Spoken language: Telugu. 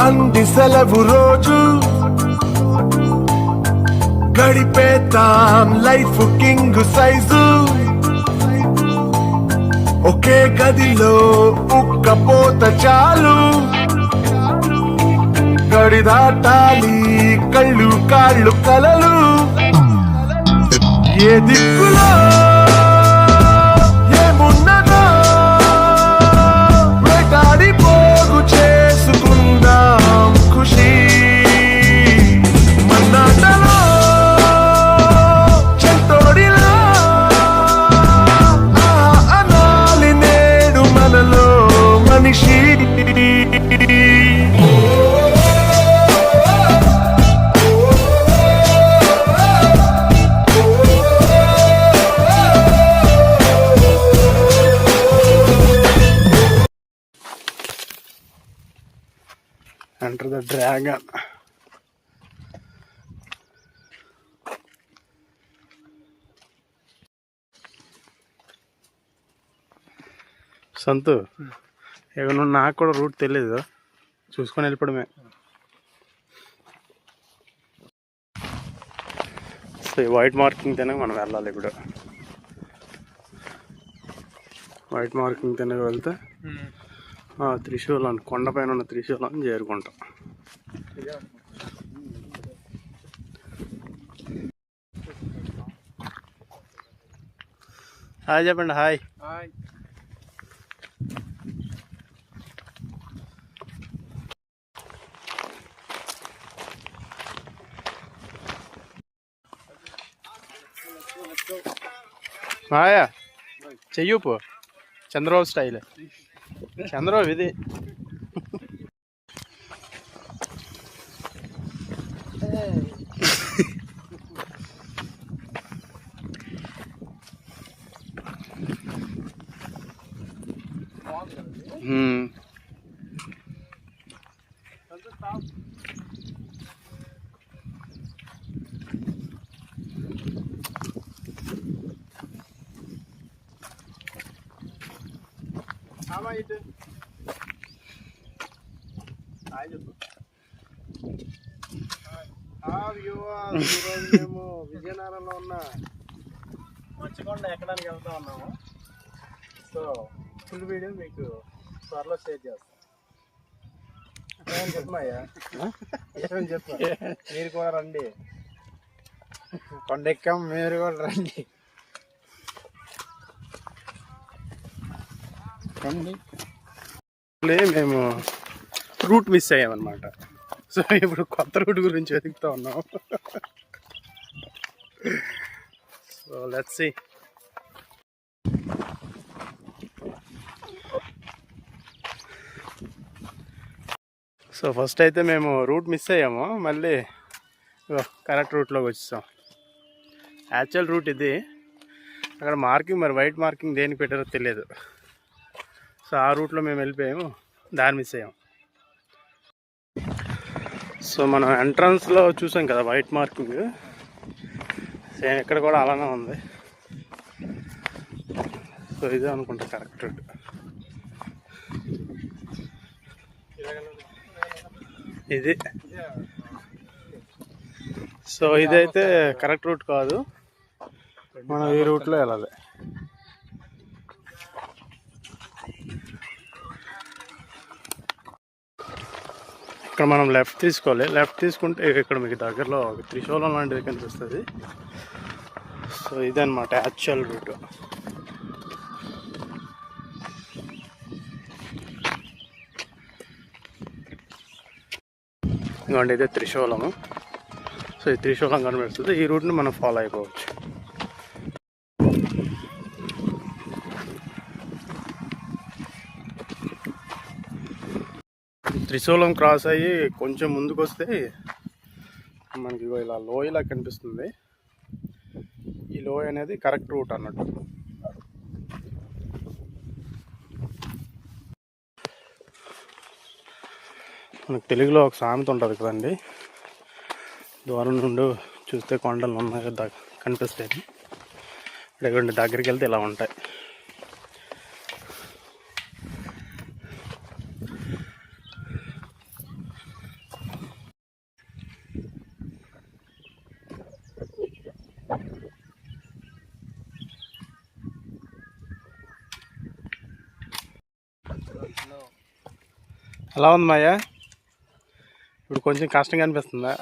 అంది సెలవు రోజు గడిపేతాం లైఫ్ కింగ్ సైజు ఒకే గదిలో ఉక్కపోత చాలు గడి దాటాలి కళ్ళు కాళ్ళు కలలు ఏ దిక్కులో ఏమున్నదో వేటాడి పోగు చేసుకుందాం ఖుషి మన్నాటలో చెంతోడిలా అనాలి నేడు మనలో మనిషి Enter the dragon. సంతు ఇక నువ్వు నాకు కూడా రూట్ తెలియదు చూసుకొని వెళ్ళిపోవడమే. సో ఈ వైట్ మార్కింగ్ తినక మనం వెళ్ళాలి. ఇప్పుడు వైట్ మార్కింగ్ తినక వెళ్తే త్రిశూలం కొండపైన ఉన్న త్రిశూలం చేరుకుంటాం. హాయ్ చెప్పండి. హాయ్ మాయా చెయ్యూపు చంద్రబాబు స్టైల్. చంద్రబాబు ఇది మేము విజయనగరంలో ఉన్న మంచికొండ ఎక్కడానికి వెళ్తా ఉన్నాము. సో ఫుల్ వీడియో మీకు త్వరలో షేర్ చేస్తాం. ఏమని చెప్పమాయ్యా, ఏమని చెప్పా, మీరు కూడా రండి. కొండెక్కాం, మీరు కూడా రండి. మేము రూట్ మిస్ అయ్యామన్నమాట. సో ఇప్పుడు కొత్త రూట్ గురించి వెతుకుతూ ఉన్నాం. So let's see. So first అయితే మేము రూట్ మిస్ అయ్యాము, మళ్ళీ కరెక్ట్ రూట్లోకి వచ్చేసాం. యాక్చువల్ రూట్ ఇది. అక్కడ మార్కింగ్ మరి వైట్ మార్కింగ్ దేనికి పెట్టారో తెలియదు. సో ఆ రూట్లో మేము వెళ్ళిపోయాము, దారి మిస్ అయ్యాము. సో మనం ఎంట్రన్స్లో చూసాం కదా వైట్ మార్కింగ్, సేమ్ ఇక్కడ కూడా అలానే ఉంది. సో ఇదే అనుకుంటా కరెక్ట్ రూట్. ఇది సో ఇదైతే కరెక్ట్ రూట్ కాదు, మనం ఈ రూట్లో వెళ్ళాలి. ఇక్కడ మనం లెఫ్ట్ తీసుకోవాలి. లెఫ్ట్ తీసుకుంటే ఇక్కడ మీకు దగ్గరలో త్రిశూలం లాంటిది కనిపిస్తుంది. సో ఇదన్నమాట యాక్చువల్ రూట్. ఇదిగోండి ఇదే త్రిశూలము. సో ఈ త్రిశూలం కనిపిస్తుంది. ఈ రూట్ని మనం ఫాలో అయిపోవచ్చు. త్రిశూలం క్రాస్ అయ్యి కొంచెం ముందుకు వస్తే మనకి ఇలా లోయలా కనిపిస్తుంది. ఈ లోయ అనేది కరెక్ట్ రూట్ అన్నట్టు. మనకు తెలుగులో ఒక సామెత ఉంటుంది కదండి, దూరం నుండి చూస్తే కొండలు ఉన్నాయి కనిపిస్తాయి, ఇక్కడ దగ్గరికి వెళ్తే ఇలా ఉంటాయి. ఎలా ఉంది మాయా? ఇప్పుడు కొంచెం కష్టంగా అనిపిస్తుందా?